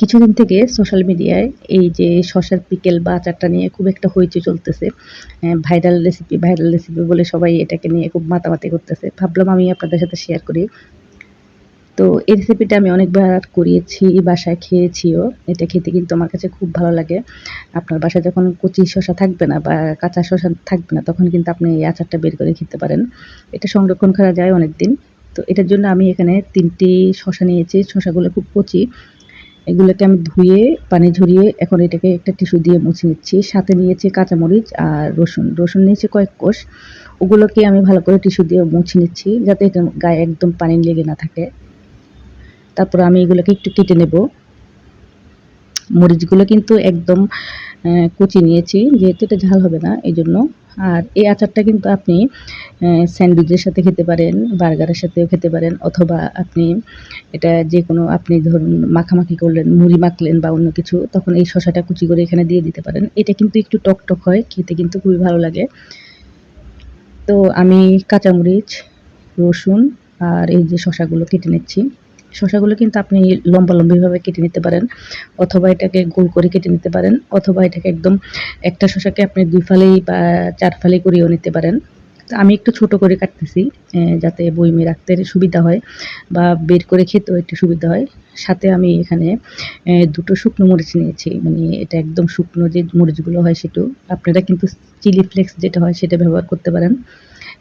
কিছুদিন থেকে সোশ্যাল মিডিয়ায় এই যে শসার পিকেল বা আচারটা নিয়ে খুব একটা হইচই চলতেছে। ভাইরাল রেসিপি বলে সবাই এটাকে নিয়ে খুব মাতামাতি করতেছে। ভাবলাম আমি আপনাদের সাথে শেয়ার করি। তো এই রেসিপিটা আমি অনেকবার করিয়েছি, বাসায় খেয়েছিও। এটা খেতে কিন্তু আমার কাছে খুব ভালো লাগে। আপনার বাসায় যখন কচি শসা থাকবে না বা কাঁচা শসা থাকবে না, তখন কিন্তু আপনি এই আচারটা বের করে খেতে পারেন। এটা সংরক্ষণ করা যায় অনেকদিন। তো এটার জন্য আমি এখানে ৩ টি শসা নিয়েছি। শসাগুলো খুব কচি। এগুলোকে আমি ধুয়ে পানি ঝরিয়ে এখন এটাকে একটা টিস্যু দিয়ে মুছে নিচ্ছি। সাথে নিয়েছি কাঁচামরিচ আর রসুন। রসুন নিয়েছি কয়েক কোষ। ওগুলোকে আমি ভালো করে টিস্যু দিয়ে মুছে নিচ্ছি যাতে এটার গায়ে একদম পানি লেগে না থাকে। তারপর আমি এগুলোকে একটু কেটে নেব। মরিচগুলো কিন্তু একদম কুচি নিয়েছি, যেহেতু এটা ঝাল হবে না এজন্য। আর এই আচারটা কিন্তু আপনি স্যান্ডউইচের সাথে খেতে পারেন, বার্গারের সাথেও খেতে পারেন, অথবা আপনি এটা যেকোনো আপনি ধরুন মাখামাখি করলেন, মুড়ি মাখলেন বা অন্য কিছু, তখন এই শসাটা কুচি করে এখানে দিয়ে দিতে পারেন। এটা কিন্তু একটু টক হয়, খেতে কিন্তু খুবই ভালো লাগে। তো আমি কাঁচামরিচ, রসুন আর এই যে শসাগুলো কেটে নিচ্ছি। শসাগুলো কিন্তু আপনি লম্বাভাবে কেটে নিতে পারেন, অথবা এটাকে গোল করে কেটে নিতে পারেন, অথবা এটাকে একদম একটা শসাকে আপনি ২ ফালি বা ৪ ফালি করেও নিতে পারেন। তো আমি একটু ছোট করে কাটতেছি যাতে বয়মে রাখতে সুবিধা হয় বা বের করে খেতেও একটু সুবিধা হয়। সাথে আমি এখানে ২ টো শুকনো মরিচ নিয়েছি। মানে এটা একদম শুকনো যে মরিচগুলো হয় সেটাও। আপনারা কিন্তু চিলি ফ্লেক্স যেটা হয় সেটা ব্যবহার করতে পারেন।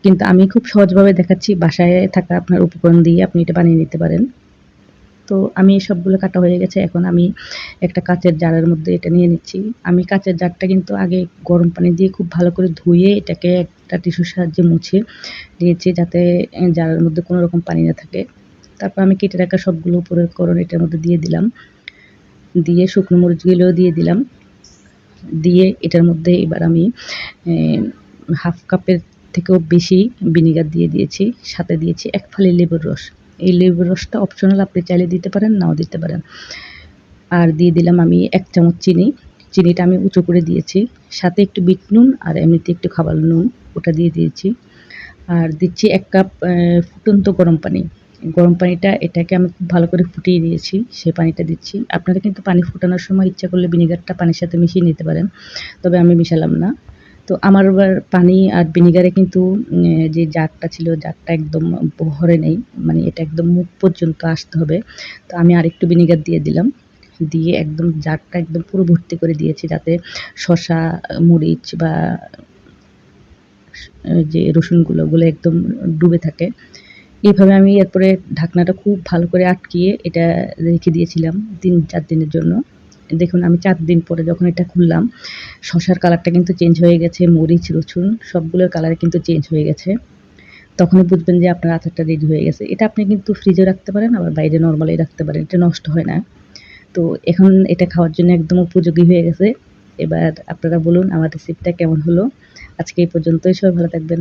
কিন্তু আমি খুব সহজভাবে দেখাচ্ছি, বাসায় থাকা আপনার উপকরণ দিয়ে আপনি এটা বানিয়ে নিতে পারেন। তো আমি সবগুলো কাটা হয়ে গেছে। এখন আমি একটা কাঁচের জারের মধ্যে এটা নিয়ে নিচ্ছি। আমি কাঁচের জারটা কিন্তু আগে গরম পানি দিয়ে খুব ভালো করে ধুয়ে এটাকে একটা টিস্যুর সাহায্যে মুছে নিয়েছি যাতে জারের মধ্যে কোনো রকম পানি না থাকে। তারপর আমি কেটে রাখা সবগুলো উপকরণ এটার মধ্যে দিয়ে দিলাম। দিয়ে শুকনো মরিচগুলোও দিয়ে দিলাম। দিয়ে এটার মধ্যে এবার আমি হাফ কাপের থেকেও বেশি ভিনেগার দিয়ে দিয়েছি। সাথে দিয়েছি ১ ফালি লেবুর রস। এই লেবুর রসটা অপশনাল, আপনি চাইলে দিতে পারেন, নাও দিতে পারেন। আর দিয়ে দিলাম আমি ১ চামচ চিনি। চিনিটা আমি উঁচু করে দিয়েছি। সাথে একটু বিট নুন আর এমনিতে একটু খাবার নুন ওটা দিয়ে দিয়েছি। আর দিচ্ছি ১ কাপ ফুটন্ত গরম পানি। গরম পানিটা এটাকে আমি খুব ভালো করে ফুটিয়ে নিয়েছি, সেই পানিটা দিচ্ছি। আপনারা কিন্তু পানি ফোটানোর সময় ইচ্ছা করলে ভিনেগারটা পানির সাথে মিশিয়ে নিতে পারেন। তবে আমি মিশালাম না। তো আমার আবার পানি আর ভিনেগারে কিন্তু যে জারটা ছিল, জারটা একদম ভরে নেই। মানে এটা একদম মুখ পর্যন্ত আসতে হবে। তো আমি আরেকটু ভিনেগার দিয়ে দিলাম। দিয়ে একদম জারটা একদম পুরো ভর্তি করে দিয়েছি যাতে শসা, মরিচ বা যে রসুনগুলো ওগুলো একদম ডুবে থাকে। এইভাবে আমি এরপরে ঢাকনাটা খুব ভালো করে আটকিয়ে এটা রেখে দিয়েছিলাম ৩-৪ দিনের জন্য। দেখুন আমি ৪ দিন পরে যখন এটা খুললাম, শসার কালারটা কিন্তু চেঞ্জ হয়ে গেছে, মরিচ, রসুন সবগুলোর কালার কিন্তু চেঞ্জ হয়ে গেছে। তখনই বুঝবেন যে আপনার আচারটা রেডি হয়ে গেছে। এটা আপনি কিন্তু ফ্রিজেও রাখতে পারেন, আবার বাইরে নরমালি রাখতে পারেন। এটা নষ্ট হয় না। তো এখন এটা খাওয়ার জন্য একদম উপযোগী হয়ে গেছে। এবার আপনারা বলুন আমার রেসিপিটা কেমন হলো? আজকে এই পর্যন্তই। সবাই ভালো থাকবেন।